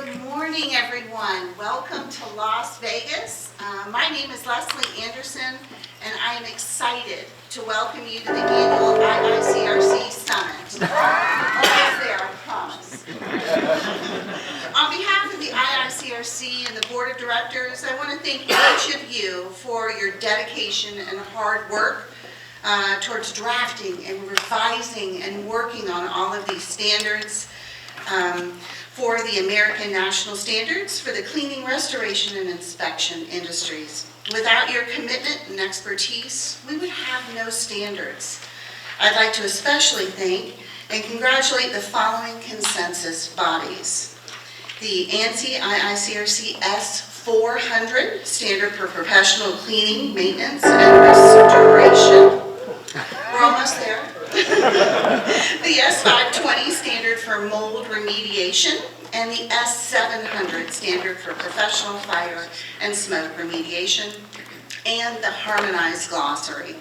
Good morning, everyone. Welcome to Las Vegas. My name is Leslie Anderson, and I am excited to welcome you to the annual IICRC Summit. Almost there, I promise. On behalf of the IICRC and the Board of Directors, I want to thank each of you for your dedication and hard work towards drafting and revising and working on all of these standards for the American National Standards for the cleaning, restoration, and inspection industries. Without your commitment and expertise, we would have no standards. I'd like to especially thank and congratulate the following consensus bodies. The ANSI IICRC S400, Standard for Professional Cleaning, Maintenance, and Restoration. We're almost there. The S520 Standard for Mold Remediation, and the S700 Standard for Professional Fire and Smoke Remediation, and the Harmonized Glossary.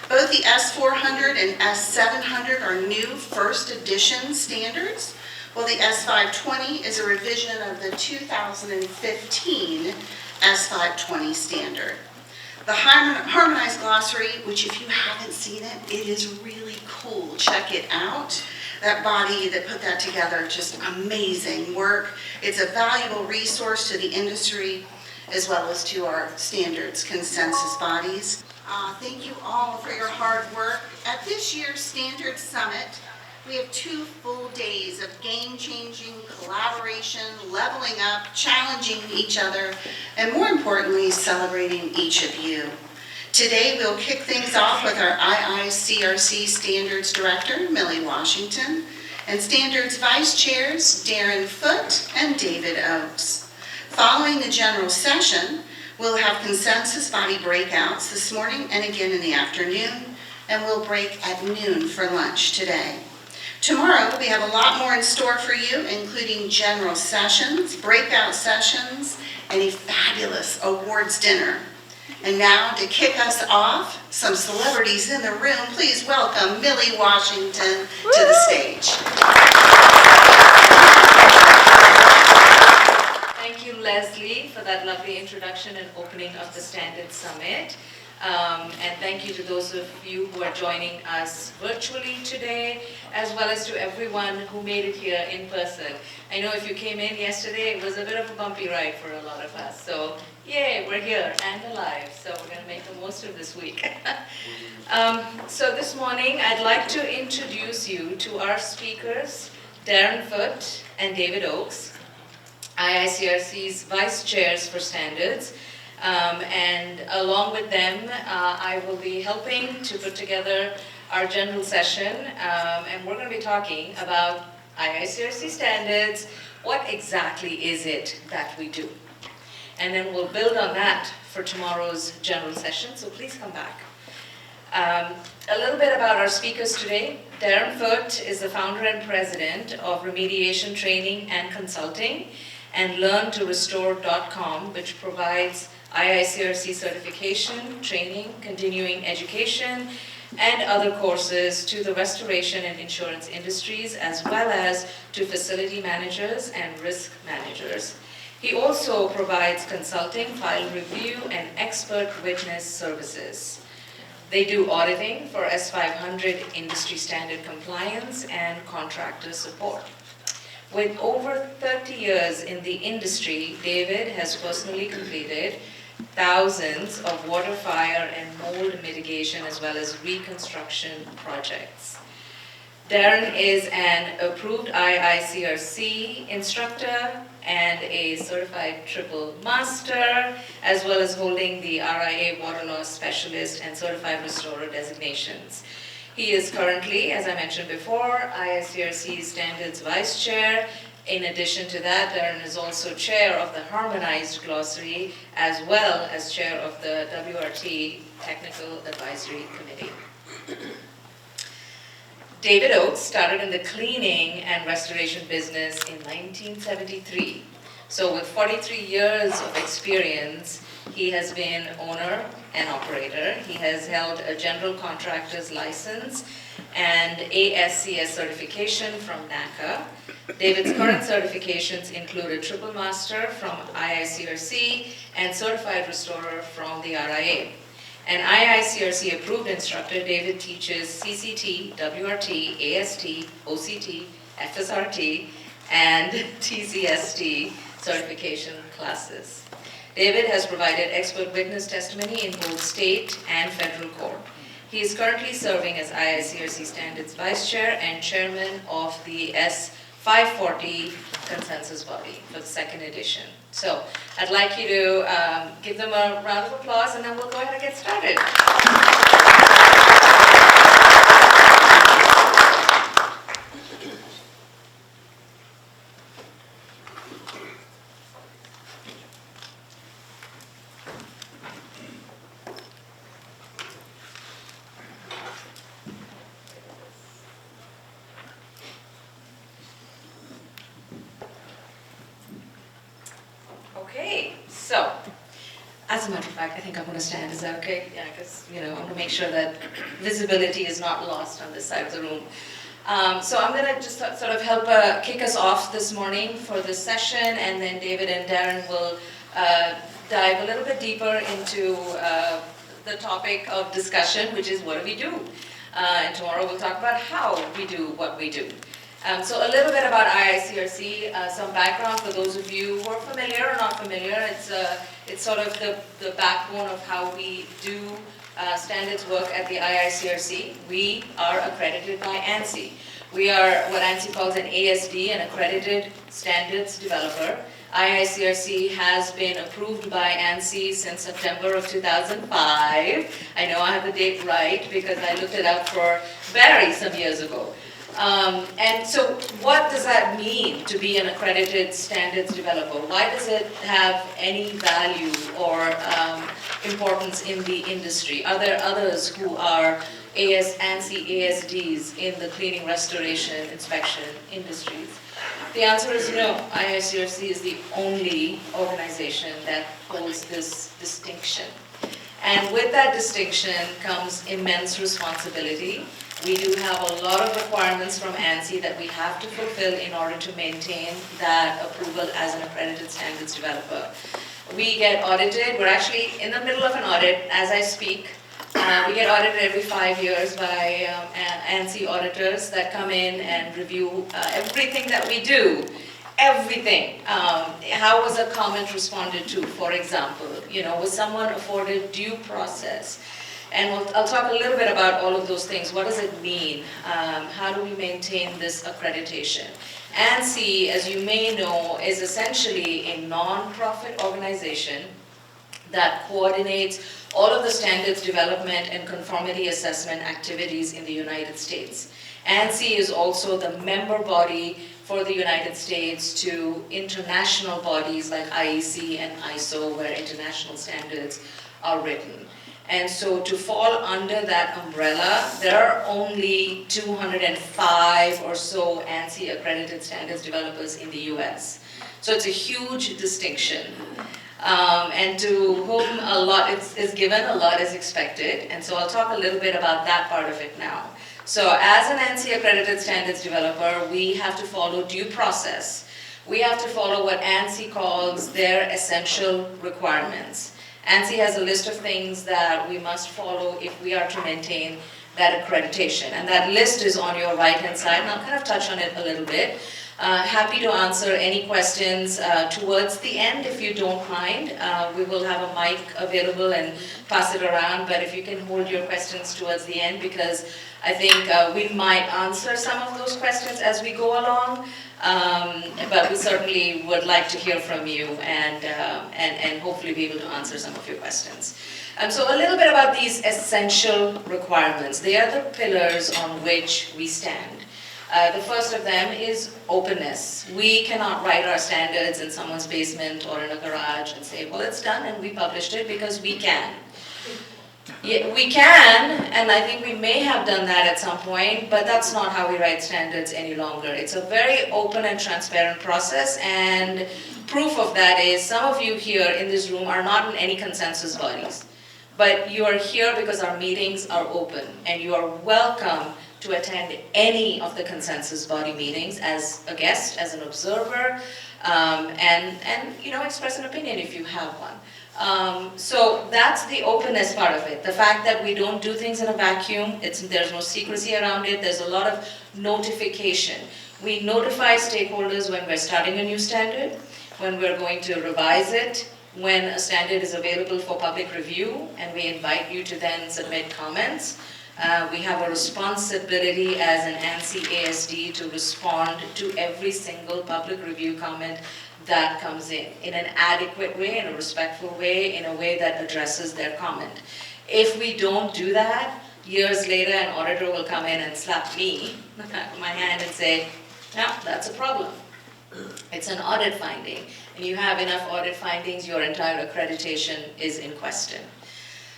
Both the S400 and S700 are new first edition standards, while the S520 is a revision of the 2015 S520 standard. The Harmonized Glossary, which if you haven't seen it, it is really cool. Check it out. That body that put that together, just amazing work. It's a valuable resource to the industry as well as to our standards consensus bodies. Thank you all for your hard work. At this year's Standards Summit, we have 2 full days of game-changing collaboration, leveling up, challenging each other, and more importantly, celebrating each of you. Today, we'll kick things off with our IICRC Standards Director, Millie Washington, and Standards Vice Chairs, Darren Foote and David Oakes. Following the general session, we'll have consensus body breakouts this morning and again in the afternoon, and we'll break at noon for lunch today. Tomorrow, we have a lot more in store for you, including general sessions, breakout sessions, and a fabulous awards dinner. And now, to kick us off, some celebrities in the room. Please welcome Millie Washington to the stage. Thank you, Leslie, for that lovely introduction and opening of the Standards Summit. And thank you to those of you who are joining us virtually today, as well as to everyone who made it here in person. I know if you came in yesterday, it was a bit of a bumpy ride for a lot of us. So, yay, we're here and alive. So we're going to make the most of this week. So this morning, I'd like to introduce you to our speakers, Darren Foote and David Oakes, IICRC's Vice Chairs for Standards. And along with them, I will be helping to put together our general session, and we're going to be talking about IICRC standards. What exactly is it that we do? And then we'll build on that for tomorrow's general session, so please come back. A little bit about our speakers today. Darren Foote is the founder and president of Remediation Training and Consulting and LearnToRestore.com, which provides IICRC certification, training, continuing education, and other courses to the restoration and insurance industries, as well as to facility managers and risk managers. He also provides consulting, file review, and expert witness services. They do auditing for S500 industry standard compliance and contractor support. With over 30 years in the industry, David has personally completed thousands of water, fire, and mold mitigation as well as reconstruction projects. Darren is an approved IICRC instructor and a certified triple master, as well as holding the RIA Water Loss Specialist and Certified Restorer designations. He is currently, as I mentioned before, IICRC's Standards Vice Chair. In addition to that, Darren is also chair of the Harmonized Glossary, as well as chair of the WRT Technical Advisory Committee. David Oakes started in the cleaning and restoration business in 1973. So with 43 years of experience, he has been owner and operator. He has held a general contractor's license and ASCS certification from NACA. David's current certifications include a triple master from IICRC and certified restorer from the RIA. An IICRC approved instructor, David teaches CCT, WRT, AST, OCT, FSRT, and TCST certification classes. David has provided expert witness testimony in both state and federal court. He is currently serving as IICRC Standards Vice Chair and Chairman of the S540 Consensus Body for the second edition. So I'd like you to give them a round of applause, and then we'll go ahead and get started. Okay, so as a matter of fact, I think I'm going to stand. Is that okay? Yeah, because I want to make sure that visibility is not lost on this side of the room. So I'm going to just sort of help kick us off this morning for this session, and then David and Darren will dive a little bit deeper into the topic of discussion, which is what do we do? And tomorrow we'll talk about how we do what we do. So a little bit about IICRC, some background for those of you who are familiar or not familiar. It's sort of the backbone of how we do standards work at the IICRC. We are accredited by ANSI. We are what ANSI calls an ASD, an accredited standards developer. IICRC has been approved by ANSI since September of 2005. I know I have the date right because I looked it up for Barry some years ago. And so what does that mean to be an accredited standards developer? Why does it have any value or importance in the industry? Are there others who are ANSI ASDs in the cleaning, restoration, inspection industries? The answer is no. IICRC is the only organization that holds this distinction. And with that distinction comes immense responsibility. We do have a lot of requirements from ANSI that we have to fulfill in order to maintain that approval as an accredited standards developer. We get audited. We're actually in the middle of an audit as I speak. We get audited every 5 years by ANSI auditors that come in and review everything that we do. Everything. How was a comment responded to, for example? Was someone afforded due process? And I'll talk a little bit about all of those things. What does it mean? How do we maintain this accreditation? ANSI, as you may know, is essentially a non-profit organization that coordinates all of the standards development and conformity assessment activities in the United States. ANSI is also the member body for the United States to international bodies like IEC and ISO, where international standards are written. And so to fall under that umbrella, there are only 205 or so ANSI accredited standards developers in the US. So it's a huge distinction. And to whom a lot is given, a lot is expected. And so I'll talk a little bit about that part of it now. So as an ANSI accredited standards developer, we have to follow due process. We have to follow what ANSI calls their essential requirements. ANSI has a list of things that we must follow if we are to maintain that accreditation. And that list is on your right-hand side, and I'll kind of touch on it a little bit. Happy to answer any questions towards the end, if you don't mind. We will have a mic available and pass it around, but if you can hold your questions towards the end, because I think we might answer some of those questions as we go along. But we certainly would like to hear from you and hopefully be able to answer some of your questions. So a little bit about these essential requirements. They are the pillars on which we stand. The first of them is openness. We cannot write our standards in someone's basement or in a garage and say, well, it's done and we published it, because we can. Yeah, we can, and I think we may have done that at some point, but that's not how we write standards any longer. It's a very open and transparent process, and proof of that is some of you here in this room are not in any consensus bodies. But you are here because our meetings are open, and you are welcome to attend any of the consensus body meetings as a guest, as an observer, and express an opinion if you have one. So that's the openness part of it. The fact that we don't do things in a vacuum, there's no secrecy around it, there's a lot of notification. We notify stakeholders when we're starting a new standard, when we're going to revise it, when a standard is available for public review, and we invite you to then submit comments. We have a responsibility as an ANSI ASD to respond to every single public review comment that comes in an adequate way, in a respectful way, in a way that addresses their comment. If we don't do that, years later an auditor will come in and slap me on the back of my hand and say, no, that's a problem. It's an audit finding, and you have enough audit findings, your entire accreditation is in question.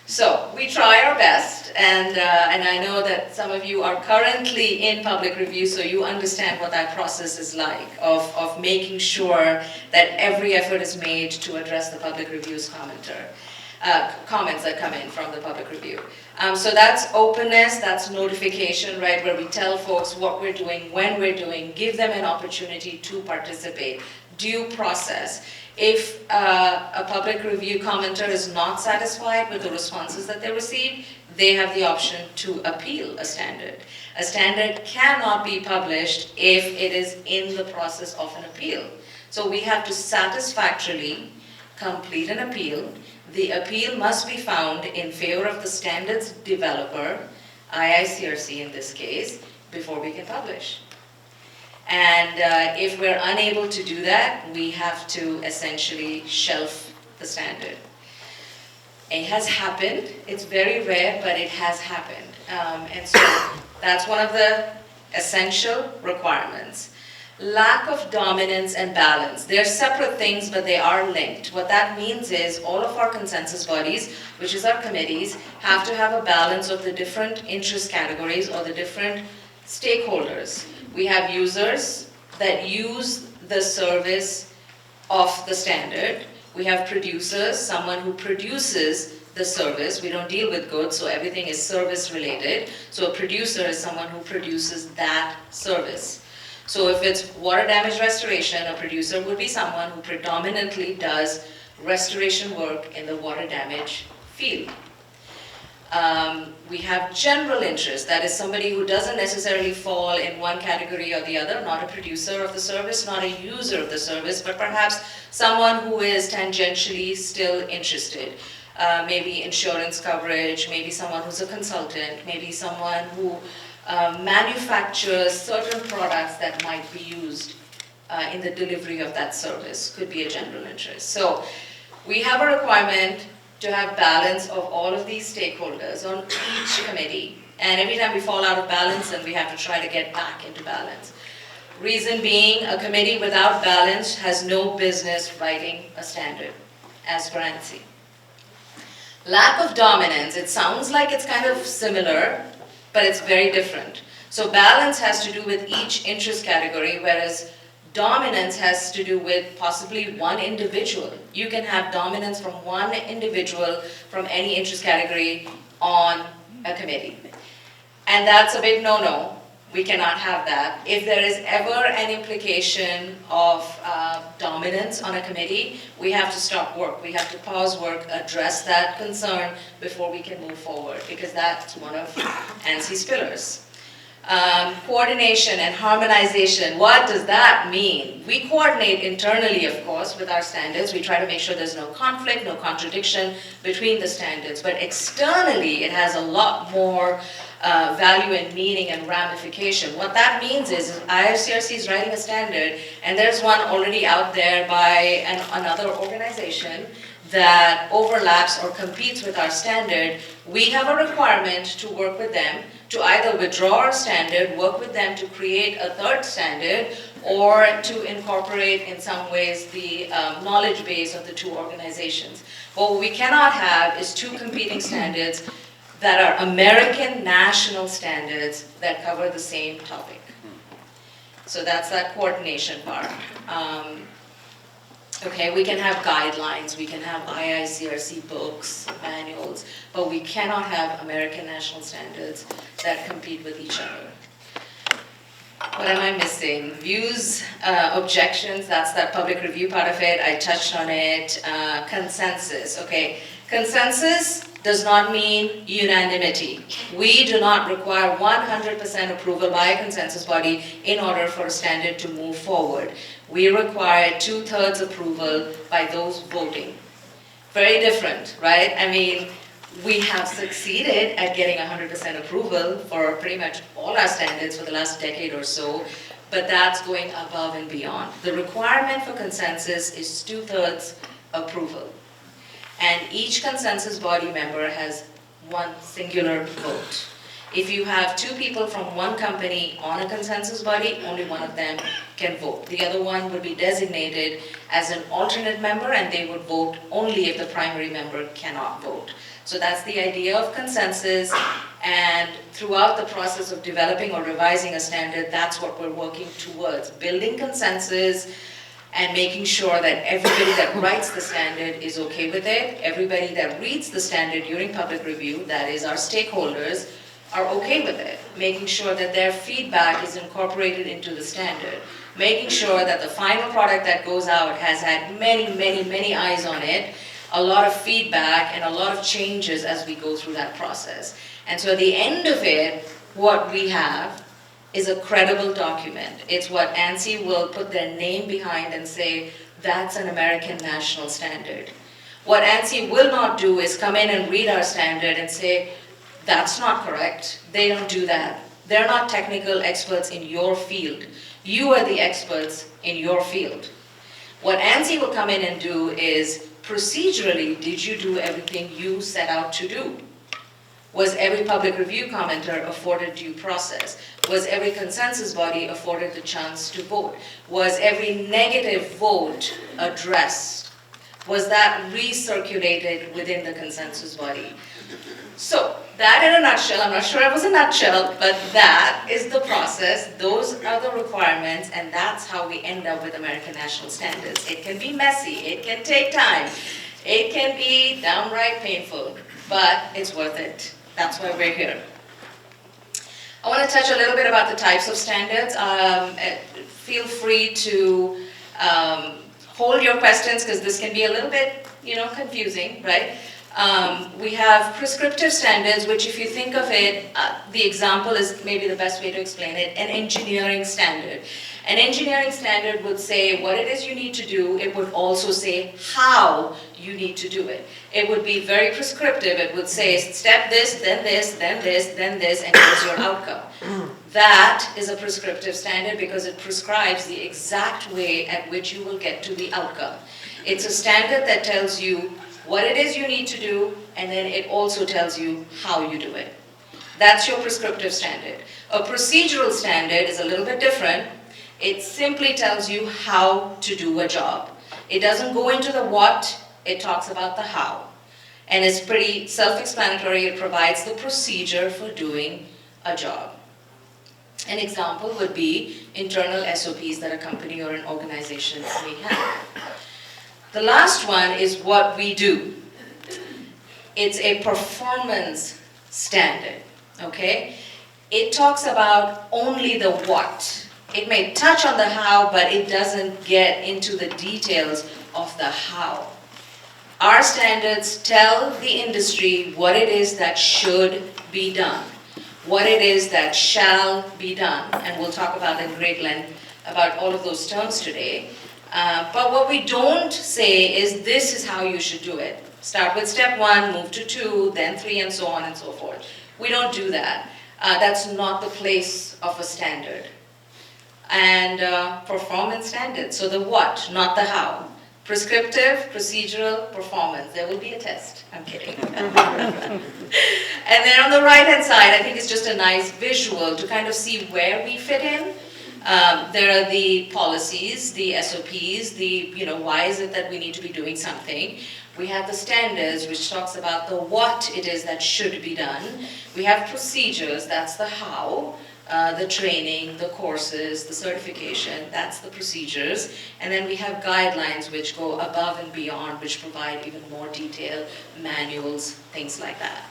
So we try our best, and I know that some of you are currently in public review, so you understand what that process is like, of making sure that every effort is made to address the public review's comments that come in from the public review. So that's openness, that's notification, right, where we tell folks what we're doing, when we're doing, give them an opportunity to participate, due process. If a public review commenter is not satisfied with the responses that they receive, they have the option to appeal a standard. A standard cannot be published if it is in the process of an appeal. So we have to satisfactorily complete an appeal. The appeal must be found in favor of the standards developer, IICRC in this case, before we can publish. And if we're unable to do that, we have to essentially shelf the standard. It has happened. It's very rare, but it has happened. And so that's one of the essential requirements. Lack of dominance and balance. They're separate things, but they are linked. What that means is all of our consensus bodies, which is our committees, have to have a balance of the different interest categories or the different stakeholders. We have users that use the service of the standard. We have producers, someone who produces the service. We don't deal with goods, so everything is service related. So a producer is someone who produces that service. So if it's water damage restoration, a producer would be someone who predominantly does restoration work in the water damage field. We have general interest, that is somebody who doesn't necessarily fall in one category or the other, not a producer of the service, not a user of the service, but perhaps someone who is tangentially still interested. Maybe insurance coverage, maybe someone who's a consultant, maybe someone who manufactures certain products that might be used in the delivery of that service, could be a general interest. So we have a requirement to have balance of all of these stakeholders on each committee. And every time we fall out of balance, then we have to try to get back into balance. Reason being, a committee without balance has no business writing a standard, as per ANSI. Lack of dominance, it sounds like it's kind of similar, but it's very different. So balance has to do with each interest category, whereas dominance has to do with possibly one individual. You can have dominance from one individual from any interest category on a committee. And that's a big no-no. We cannot have that. If there is ever an implication of dominance on a committee, we have to stop work. We have to pause work, address that concern before we can move forward, because that's one of ANSI's pillars. Coordination and harmonization, what does that mean? We coordinate internally, of course, with our standards. We try to make sure there's no conflict, no contradiction between the standards. But externally, it has a lot more value and meaning and ramification. What that means is IICRC is writing a standard, and there's one already out there by another organization that overlaps or competes with our standard. We have a requirement to work with them to either withdraw our standard, work with them to create a third standard, or to incorporate in some ways the knowledge base of the two organizations. But what we cannot have is two competing standards that are American national standards that cover the same topic. So that's that coordination part. Okay, we can have guidelines, we can have IICRC books, manuals, but we cannot have American national standards that compete with each other. What am I missing? Views, objections, that's that public review part of it, I touched on it. Consensus, okay. Consensus does not mean unanimity. We do not require 100% approval by a consensus body in order for a standard to move forward. We require 2/3 approval by those voting. Very different, right? I mean, we have succeeded at getting 100% approval for pretty much all our standards for the last decade or so, but that's going above and beyond. The requirement for consensus is 2/3 approval. And each consensus body member has one singular vote. If you have two people from one company on a consensus body, only one of them can vote. The other one would be designated as an alternate member, and they would vote only if the primary member cannot vote. So that's the idea of consensus, and throughout the process of developing or revising a standard, that's what we're working towards, building consensus and making sure that everybody that writes the standard is okay with it, everybody that reads the standard during public review, that is our stakeholders, are okay with it, making sure that their feedback is incorporated into the standard, making sure that the final product that goes out has had many eyes on it, a lot of feedback and a lot of changes as we go through that process. And so at the end of it, what we have is a credible document. It's what ANSI will put their name behind and say, that's an American national standard. What ANSI will not do is come in and read our standard and say, that's not correct. They don't do that. They're not technical experts in your field. You are the experts in your field. What ANSI will come in and do is, procedurally, did you do everything you set out to do? Was every public review commenter afforded due process? Was every consensus body afforded the chance to vote? Was every negative vote addressed? Was that recirculated within the consensus body? So, that in a nutshell, I'm not sure it was a nutshell, but that is the process, those are the requirements, and that's how we end up with American national standards. It can be messy, it can take time, it can be downright painful, but it's worth it. That's why we're here. I want to touch a little bit about the types of standards. Feel free to hold your questions, because this can be a little bit, confusing, right? We have prescriptive standards, which if you think of it, the example is maybe the best way to explain it, an engineering standard. An engineering standard would say what it is you need to do. It would also say how you need to do it. It would be very prescriptive. It would say step this, then this, then this, then this, and here's your outcome. That is a prescriptive standard because it prescribes the exact way at which you will get to the outcome. It's a standard that tells you what it is you need to do, and then it also tells you how you do it. That's your prescriptive standard. A procedural standard is a little bit different. It simply tells you how to do a job. It doesn't go into the what, it talks about the how. And it's pretty self-explanatory. It provides the procedure for doing a job. An example would be internal SOPs that a company or an organization may have. The last one is what we do. It's a performance standard, okay? It talks about only the what. It may touch on the how, but it doesn't get into the details of the how. Our standards tell the industry what it is that should be done, what it is that shall be done, and we'll talk about in great length about all of those terms today. But what we don't say is this is how you should do it. Start with step 1, move to 2, then 3, and so on and so forth. We don't do that. That's not the place of a standard. And performance standards, so the what, not the how. Prescriptive, procedural, performance. There will be a test. I'm kidding. And then on the right-hand side, I think it's just a nice visual to kind of see where we fit in. There are the policies, the SOPs, why is it that we need to be doing something. We have the standards, which talks about the what it is that should be done. We have procedures, that's the how. The training, the courses, the certification, that's the procedures. And then we have guidelines which go above and beyond, which provide even more detail, manuals, things like that.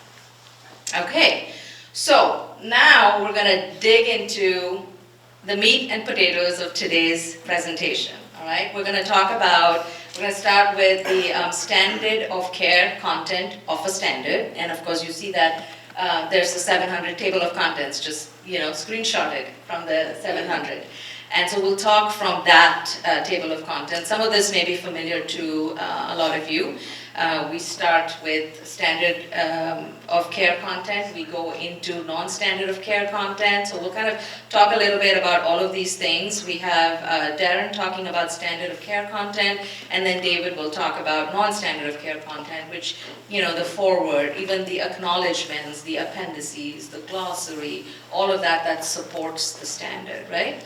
Okay, so now we're going to dig into the meat and potatoes of today's presentation. All right, we're going to start with the standard of care content of a standard. And of course, you see that there's a 700 table of contents, just screenshotted from the 700. And so we'll talk from that table of contents. Some of this may be familiar to a lot of you. We start with standard of care content. We go into non-standard of care content. So we'll kind of talk a little bit about all of these things. We have Darren talking about standard of care content, and then David will talk about non-standard of care content, which, the foreword, even the acknowledgements, the appendices, the glossary, all of that supports the standard, right?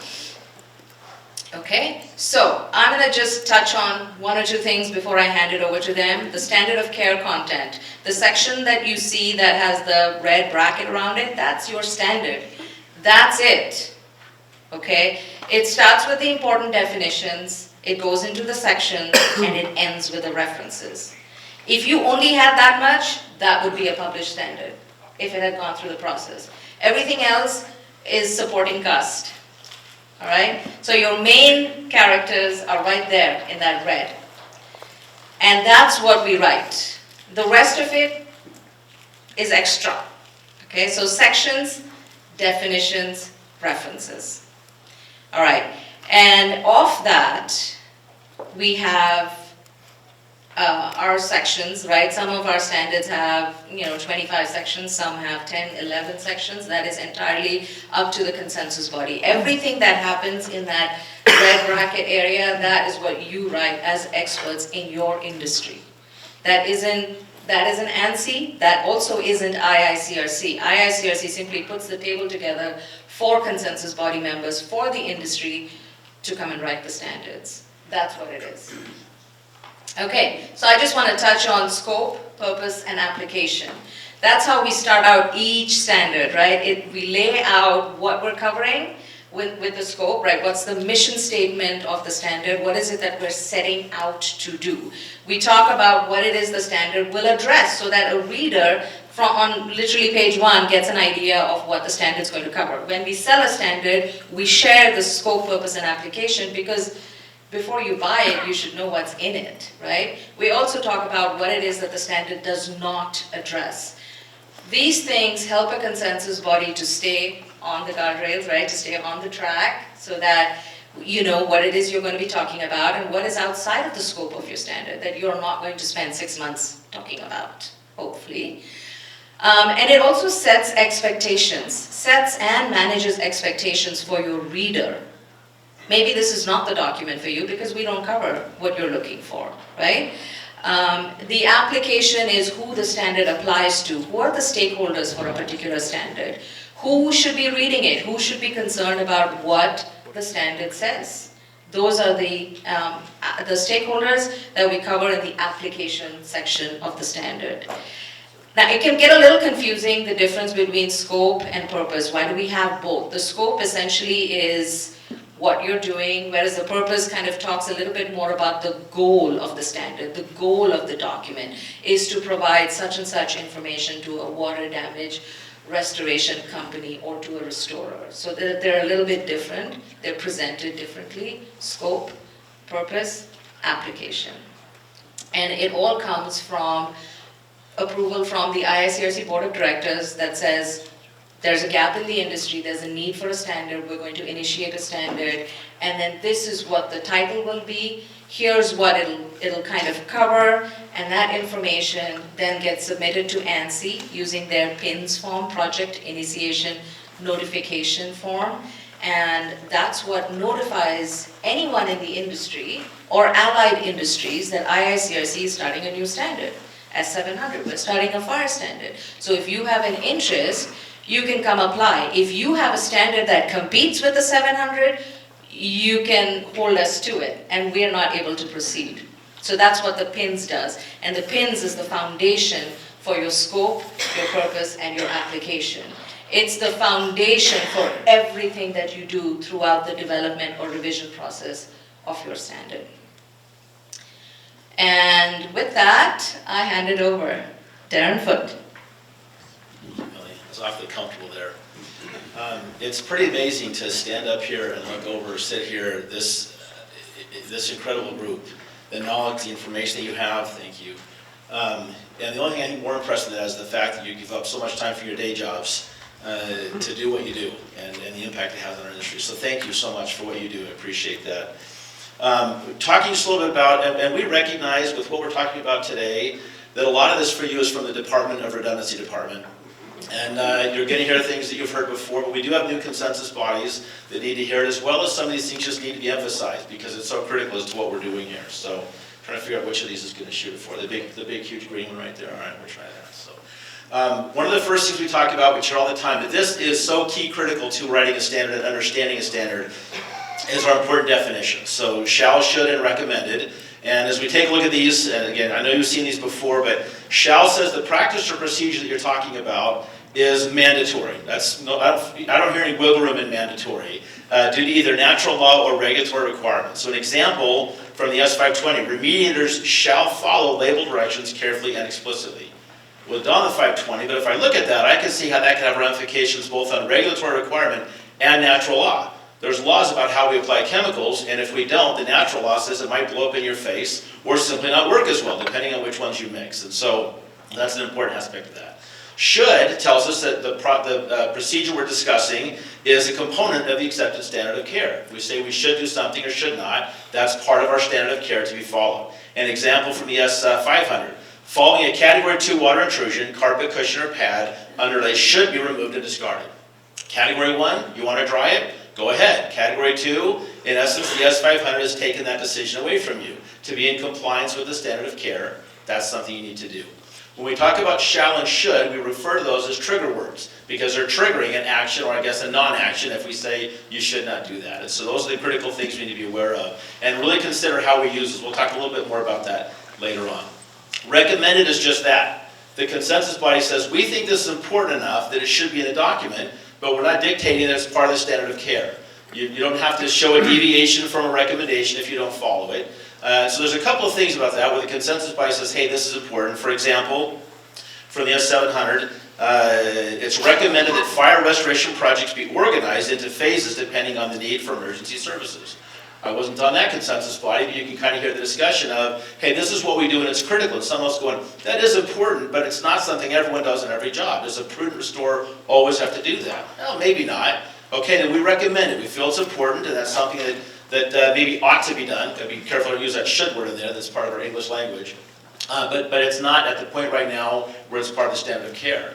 Okay, so I'm going to just touch on one or two things before I hand it over to them. The standard of care content. The section that you see that has the red bracket around it, that's your standard. That's it. Okay, it starts with the important definitions, it goes into the sections, and it ends with the references. If you only had that much, that would be a published standard, if it had gone through the process. Everything else is supporting cast. All right, so your main characters are right there in that red. And that's what we write. The rest of it is extra. Okay, so sections, definitions, references. All right, and off that, we have our sections, right? Some of our standards have, 25 sections, some have 10, 11 sections. That is entirely up to the consensus body. Everything that happens in that red bracket area, that is what you write as experts in your industry. That isn't ANSI, that also isn't IICRC. IICRC simply puts the table together for consensus body members, for the industry, to come and write the standards. That's what it is. Okay, so I just want to touch on scope, purpose, and application. That's how we start out each standard, right? We lay out what we're covering with the scope, right? What's the mission statement of the standard? What is it that we're setting out to do? We talk about what it is the standard will address so that a reader on literally page 1 gets an idea of what the standard is going to cover. When we sell a standard, we share the scope, purpose, and application because before you buy it, you should know what's in it, right? We also talk about what it is that the standard does not address. These things help a consensus body to stay on the guardrails, right? To stay on the track so that you know what it is you're going to be talking about and what is outside of the scope of your standard that you're not going to spend 6 months talking about, hopefully. And it also sets and manages expectations for your reader. Maybe this is not the document for you because we don't cover what you're looking for, right? The application is who the standard applies to. Who are the stakeholders for a particular standard? Who should be reading it? Who should be concerned about what the standard says? Those are the stakeholders that we cover in the application section of the standard. Now, it can get a little confusing, the difference between scope and purpose. Why do we have both? The scope essentially is what you're doing, whereas the purpose kind of talks a little bit more about the goal of the standard. The goal of the document is to provide such and such information to a water damage restoration company or to a restorer. So they're a little bit different. They're presented differently. Scope, purpose, application. And it all comes from approval from the IICRC Board of Directors that says there's a gap in the industry, there's a need for a standard, we're going to initiate a standard, and then this is what the title will be, here's what it'll kind of cover, and that information then gets submitted to ANSI using their PINS form, Project Initiation Notification form, And that's what notifies anyone in the industry or allied industries that IICRC is starting a new standard, S700. We're starting a fire standard. So if you have an interest, you can come apply. If you have a standard that competes with the 700, you can hold us to it, and we're not able to proceed. So that's what the PINS does. And the PINS is the foundation for your scope, your purpose, and your application. It's the foundation for everything that you do throughout the development or revision process of your standard. And with that, I hand it over. Darren Foote. I was awfully comfortable there. It's pretty amazing to stand up here and look over, sit here, this incredible group, the knowledge, the information that you have, thank you. And the only thing I think more impressive than that is the fact that you give up so much time from your day jobs to do what you do and the impact it has on our industry. So thank you so much for what you do, I appreciate that. Talking just a little bit about, and we recognize with what we're talking about today, that a lot of this for you is from the Department of Redundancy Department. And you're going to hear things that you've heard before, but we do have new consensus bodies that need to hear it, as well as some of these things just need to be emphasized because it's so critical as to what we're doing here. So trying to figure out which of these is going to shoot it for. The big, huge green one right there. All right, we'll try that. So one of the first things we talk about, we hear all the time, but this is so key critical to writing a standard and understanding a standard, is our important definitions. So shall, should, and recommended. And as we take a look at these, and again, I know you've seen these before, but shall says the practice or procedure that you're talking about is mandatory. That's no, I don't hear any wiggle room in mandatory due to either natural law or regulatory requirements. So an example from the S520, remediators shall follow label directions carefully and explicitly. Well, it's on the 520, but if I look at that, I can see how that can have ramifications both on regulatory requirement and natural law. There's laws about how we apply chemicals, and if we don't, the natural law says it might blow up in your face or simply not work as well, depending on which ones you mix. And so that's an important aspect of that. Should tells us that the procedure we're discussing is a component of the accepted standard of care. If we say we should do something or should not, that's part of our standard of care to be followed. An example from the S500. Following a Category 2 water intrusion, carpet, cushion, or pad, underlay should be removed and discarded. Category 1, you want to dry it? Go ahead. Category 2, in essence, the S500 has taken that decision away from you. To be in compliance with the standard of care, that's something you need to do. When we talk about shall and should, we refer to those as trigger words because they're triggering an action or I guess a non-action if we say you should not do that. And so those are the critical things we need to be aware of and really consider how we use this. We'll talk a little bit more about that later on. Recommended is just that. The consensus body says we think this is important enough that it should be in a document, but we're not dictating that it's part of the standard of care. You don't have to show a deviation from a recommendation if you don't follow it. So there's a couple of things about that where the consensus body says, hey, this is important. For example, from the S700, it's recommended that fire restoration projects be organized into phases depending on the need for emergency services. I wasn't on that consensus body, but you can kind of hear the discussion of, hey, this is what we do and it's critical. And someone else going, that is important, but it's not something everyone does in every job. Does a prudent restorer always have to do that? No, maybe not. Okay, then we recommend it. We feel it's important and that's something that maybe ought to be done. Gotta be careful to use that should word in there, that's part of our English language. But it's not at the point right now where it's part of the standard of care.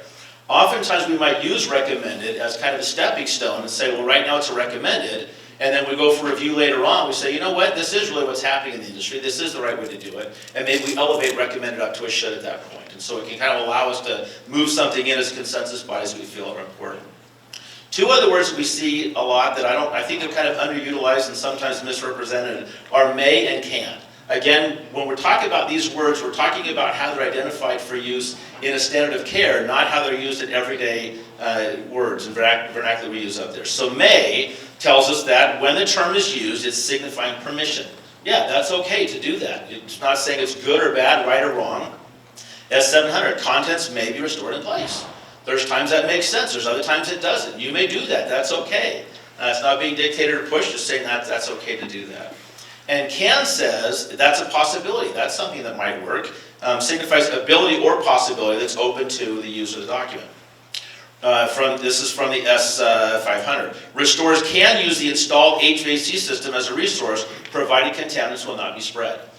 Oftentimes we might use recommended as kind of a stepping stone and say, well, right now it's a recommended, and then we go for review later on, we say, you know what, this is really what's happening in the industry, this is the right way to do it, and maybe we elevate recommended up to a should at that point. And so it can kind of allow us to move something in as consensus bodies we feel are important. Two other words that we see a lot that I think they're kind of underutilized and sometimes misrepresented are may and can. Again, when we're talking about these words, we're talking about how they're identified for use in a standard of care, not how they're used in everyday words and vernacular we use up there. So may tells us that when the term is used, it's signifying permission. Yeah, that's okay to do that. It's not saying it's good or bad, right or wrong. S700, contents may be restored in place. There's times that makes sense, there's other times it doesn't. You may do that, that's okay. It's not being dictated or pushed, just saying that's okay to do that. And can says that's a possibility, that's something that might work. Signifies ability or possibility that's open to the use of the document. This is from the S500. Restorers can use the installed HVAC system as a resource, provided contaminants will not be spread.